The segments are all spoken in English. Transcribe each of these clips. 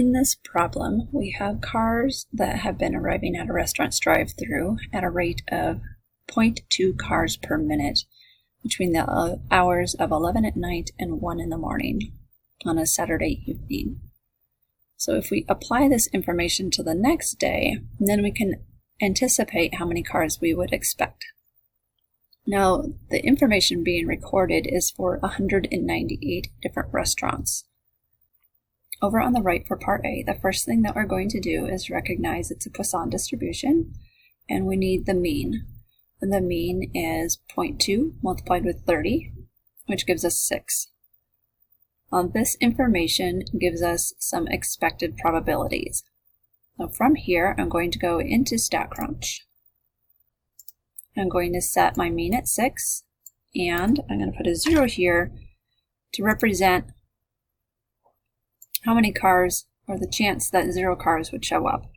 In this problem, we have cars that have been arriving at a restaurant's drive-thru at a rate of 0.2 cars per minute between the hours of 11 at night and 1 in the morning on a Saturday evening. So if we apply this information to the next day, then we can anticipate how many cars we would expect. Now, the information being recorded is for 198 different restaurants. Over on the right for part A, the first thing that we're going to do is recognize it's a Poisson distribution, and we need the mean. And the mean is 0.2 multiplied with 30, which gives us 6. This information gives us some expected probabilities. So from here, I'm going to go into StatCrunch. I'm going to set my mean at 6, and I'm going to put a 0 here to represent how many cars, or the chance that 0 cars would show up.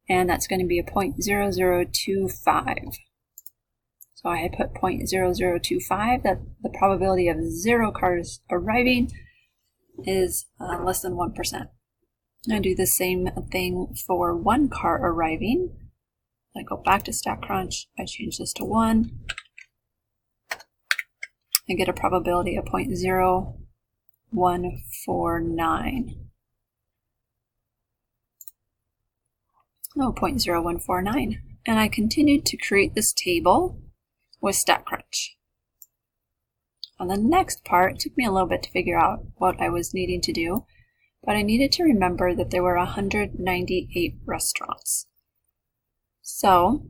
And that's going to be a 0.0025. So I put 0.0025, that the probability of 0 cars arriving is less than 1%. I do the same thing for 1 car arriving. I go back to StatCrunch, I change this to 1. I get a probability of 0.0149. 0.0149. And I continued to create this table with StatCrunch. On the next part, it took me a little bit to figure out what I was needing to do, but I needed to remember that there were 198 restaurants. So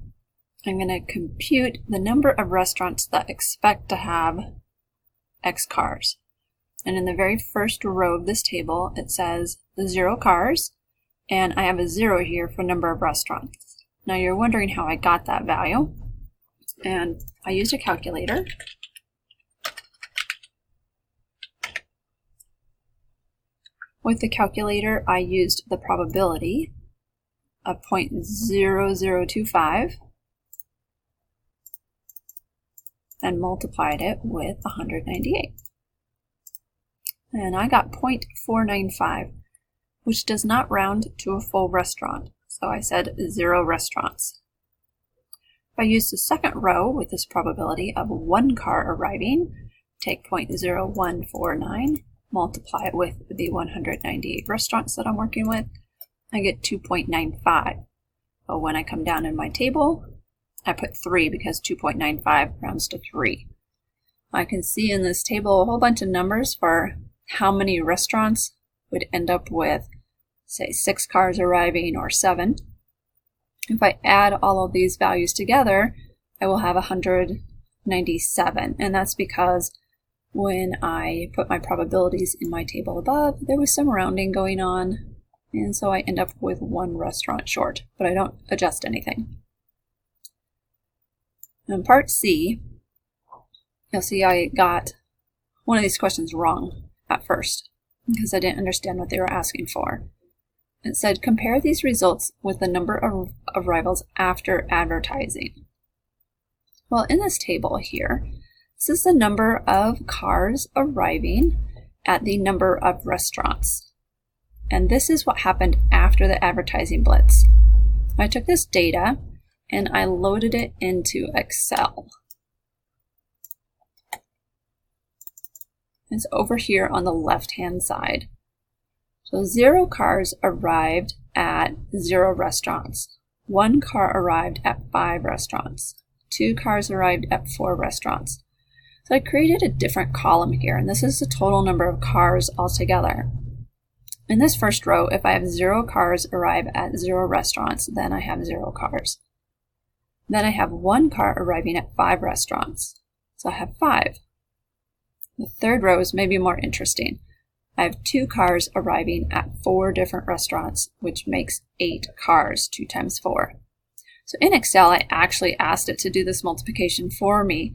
I'm going to compute the number of restaurants that expect to have X cars. And in the very first row of this table, it says 0 cars, and I have a 0 here for number of restaurants. Now you're wondering how I got that value, and I used a calculator. With the calculator, I used the probability of 0.0025 and multiplied it with 198. And I got 0.495, which does not round to a full restaurant. So I said 0 restaurants. If I use the second row with this probability of 1 car arriving, take 0.0149, multiply it with the 198 restaurants that I'm working with, I get 2.95. But when I come down in my table, I put 3 because 2.95 rounds to 3. I can see in this table a whole bunch of numbers for how many restaurants would end up with, say, 6 cars arriving or 7. If I add all of these values together, I will have 197, and that's because when I put my probabilities in my table above, there was some rounding going on, and so I end up with 1 restaurant short, but I don't adjust anything. In part C, you'll see I got one of these questions wrong at first because I didn't understand what they were asking for. It said, compare these results with the number of arrivals after advertising. Well, in this table here, this is the number of cars arriving at the number of restaurants. And this is what happened after the advertising blitz. I took this data and I loaded it into Excel. It's over here on the left-hand side. So 0 cars arrived at 0 restaurants. 1 car arrived at 5 restaurants. 2 cars arrived at 4 restaurants. So I created a different column here, and this is the total number of cars altogether. In this first row, if I have 0 cars arrive at 0 restaurants, then I have 0 cars. Then I have 1 car arriving at 5 restaurants, so I have 5. The third row is maybe more interesting. I have 2 cars arriving at 4 different restaurants, which makes 8 cars, 2 times 4. So in Excel, I actually asked it to do this multiplication for me.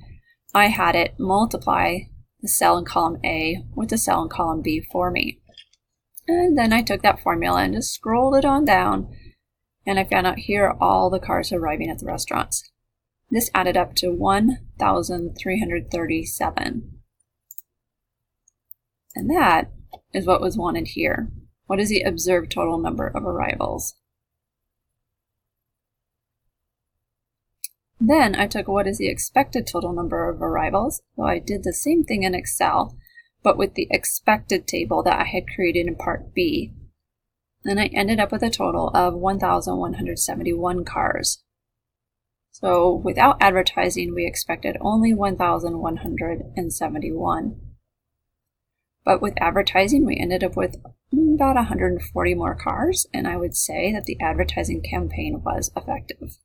I had it multiply the cell in column A with the cell in column B for me. And then I took that formula and just scrolled it on down, and I found out here are all the cars arriving at the restaurants. This added up to 1,337. And that is what was wanted here. What is the observed total number of arrivals? Then I took what is the expected total number of arrivals. So I did the same thing in Excel, but with the expected table that I had created in Part B. And I ended up with a total of 1,171 cars. So without advertising, we expected only 1,171. But with advertising, we ended up with about 140 more cars, and I would say that the advertising campaign was effective.